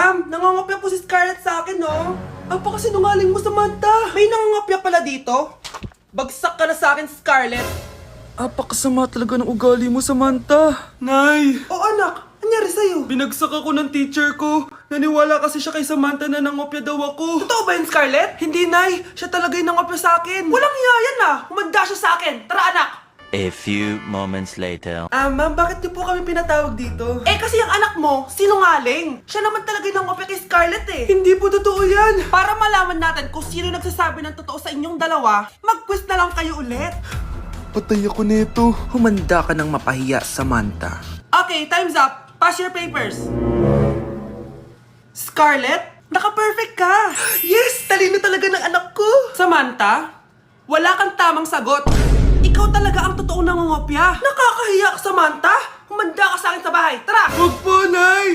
Ma'am, nangangopya po si Scarlett sa akin, no? Apakasinungaling mo, Samantha. May nangangopya pala dito? Bagsak ka na sa akin, Scarlett. Apakasama talaga ng ugali mo, Samantha. Nay! O anak, anyari sa'yo? Binagsak ako ng teacher ko. Naniwala kasi siya kay Samantha na nangopya daw ako. Totoo ba yun, Scarlett? Hindi, Nay. Siya talaga yung nangopya sa akin. Walang iya yan ah! Humanda siya sa akin! Tara, anak! A few moments later. Ma'am, bakit niyo po kami pinatawag dito? Eh kasi ang anak mo, sinungaling. Siya naman talaga yung nangopya kay Scarlett eh. Hindi po totoo yan. Para malaman natin kung sino nagsasabi ng totoo sa inyong dalawa, mag-quiz na lang kayo ulit. Patay ako nito. Humanda ka ng mapahiya, Samantha. Okay, time's up. Pass your papers. Scarlett, naka-perfect ka. Yes! Talino talaga ng anak ko. Samantha, wala kang tamang sagot. Ikaw talaga ang totoong nangungopya. Nakakahiya ka, Samantha. Humanda ka sa akin sa bahay. Tara! Huwag po, Nay.